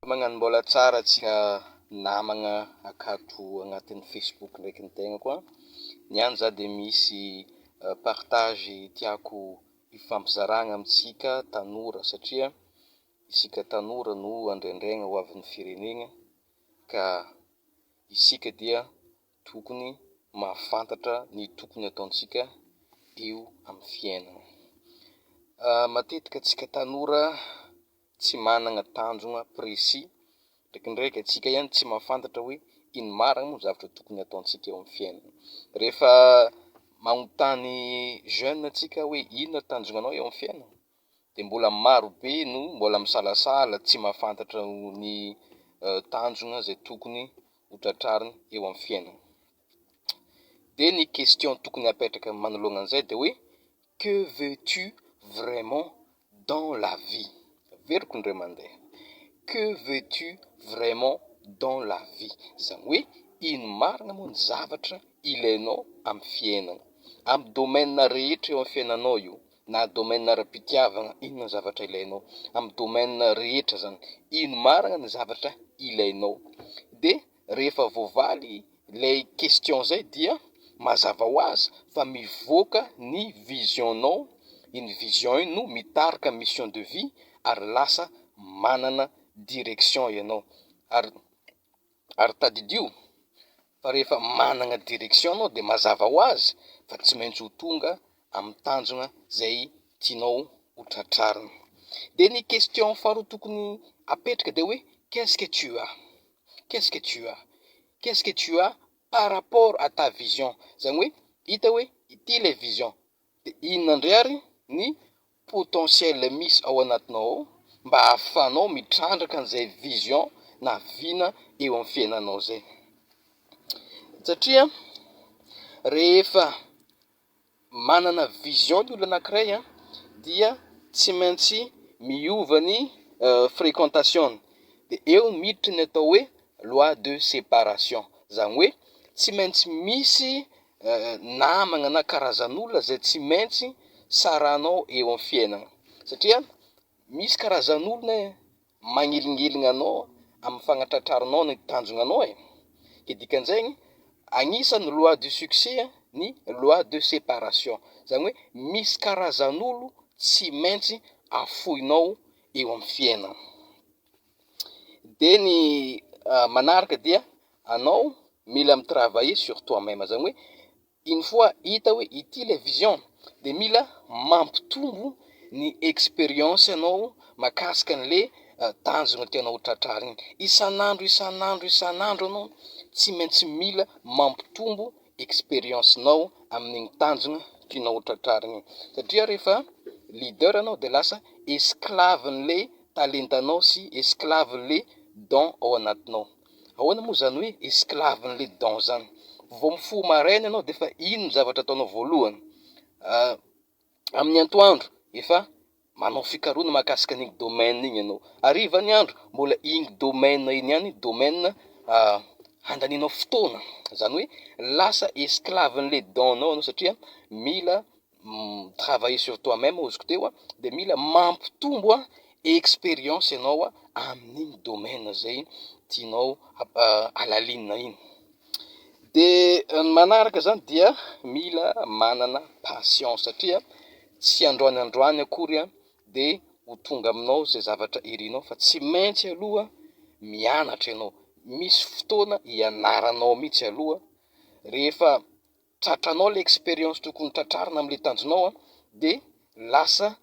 Mbola tsara tsika namagna akato agnatin'ny Facebook ndraiky ny tegna koa. Niany za de misy partage tiako ifampizaragna amitsika tanora satria isika tanora no andraindraigna ho avin'ny firenegna ka isika dia tokony mahafantatra ny tokony ataontsika eo amin'ny fiainana. Matetika atsika tanora tsy managna tanjona précis ndraikindraiky atsika ihany tsy mahafantatra hoe ino marigny moa zavatra tokony ataontsika eo amin'ny fiainana. Rehefa magnontany jeune atsika hoe ino tanjonanao eo amin'ny fiainana de mbola maro be no mbola misalasala tsy mahafantatra ny tanjona zay tokony hotratrariny eo amin'ny fiainana. De ny question tokony apetraka manoloana an'izay de hoe que veux-tu vraiment dans la vie? Veriko indray mandeha. Que veux-tu vraiment dans la vie? Zany hoe ino marina moa ny zavatra ilainao amin'ny fiainana, amin'ny domaine rehetra eo amin'ny fiainanao io, na domaine ara-pitiavana ino ny zavatra ilainao, amin'ny domaine rehetra zany ino marina ny zavatra ilainao. De rehefa voavaly lay question zay dia mazava ho azy fa mivoaka ny vision-nao, iny vision iny no mitarika mission de vie ary lasa manana direction ianao. Ary tadidio fa rehefa managna direction anao de mazava ho azy fa tsy maintsy ho tonga amin'ny tanjona zay tianao ho tratrarina. De ny question faharoa tokony apetraka de hoe qu'est-ce que tu as? Qu'est-ce que tu as? Qu'est-ce que tu as par rapport à ta vision? Zany hoe hita hoe ity le vision de inona ndray ny potentiel misy ao anatinao mba ahafahanao mitrandraka an'izay vision na vina eo amin'ny fiainanao zay. Satria rehefa manana vision ny olo anankiray dia tsy maintsy miova ny fréquentation de eo miditra ny atao hoe loi de séparation. Zany hoe tsy maintsy misy namagna na karazan'olona zay tsy maintsy saranao eo amin'ny fiainana satria misy karazan'olona magnelingelina anao amin'ny fagnatratraranao ny tanjonanao ke dikan'izay agnisan'ny loi de succès ny loi de séparation. Zany hoe misy karazan'olo tsy maintsy afoinao eo amin'ny fiainana. De ny manaraka dia anao mila mitravailler sur toi-même. Zany hoe une fois hita hoe ity le vision de mila mampitombo ny expérience anao makasika an'le tanjona tianao hotratrarina. Isan'andro anao tsy maintsy mila mampitombo expérience-nao amin'igny tanjona tianao hotratrarina. Satria rehefa leader anao de lasa esclaven'le talentanao sy esclaven'le don ao anatinao. Ahoana moa zany hoe esclaven'le don zany? Vao mifo maraina anao de fa ino ny zavatra ataonao voalohany? Amin'ny antoandro efa manao fikarohana mahakasika an'igny domaine igny ianao. Hariva ny andro mbola igny domaine iny ihany domaine handanianao fotoana. Zany hoe lasa esclaven'le don-nao anao satria mila travailler sur toi-même oziko teo de mila mampitombo expérience ianao amin'igny domaine zay tianao alalinina iny. De manaraka zany dia mila manana patience satria tsy androany akory de ho tonga aminao zay zavatra irinao fa tsy maintsy aloha mianatra ianao. Misy fotoana ianaranao mihitsy aloha rehefa tratranao le expérience tokony tratrarina amin'le tanjonao de lasa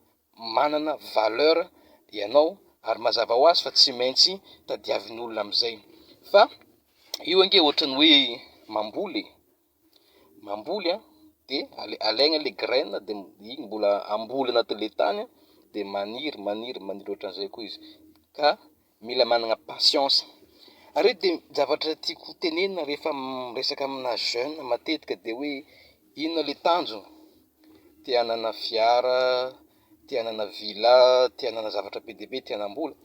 manana valeur ianao ary mazava ho azy fa tsy maintsy tadiavin'olona amin'izay. Fa io ange ohatrany hoe mamboly de alaigna le graine de igny mbola amboly anatin'le tany de maniry ohatran'izay koa izy ka mila managna patience. Ary de zavatra tiako tenenina rehefa miresaka amina jeune matetika de hoe inona le tanjona te hanana fiara, te hanana villa, te hanana zavatra be dia be, te hanambola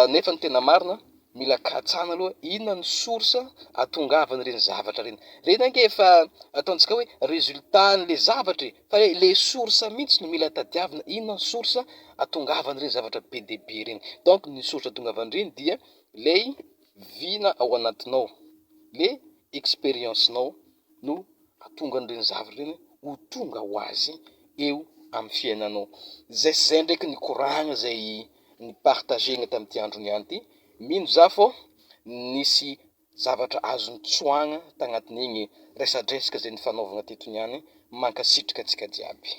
nefa ny tena marina mila katsana aloha inona ny source atongavany reny zavatra reny. Reny ange efa ataontsika hoe résultat-n'le zavatra fa le source mihitsy no mila tadiavina, inona ny source atongavany reny zavatra be de be reny. Donc ny source atongavany reny dia lay vina ao anatinao, le expérience-nao no atonga an'ireny zavatra reny ho tonga ho azy eo amin'ny fiainanao. Zay ndraiky ny koragna zay ny partagena tamin'ity andro niany ty. Mino za fô nisy zavatra azony tsoagna tagnatin'igny resadresaka zay nifanaovagna teto niany mankasitraka antsika jiaby.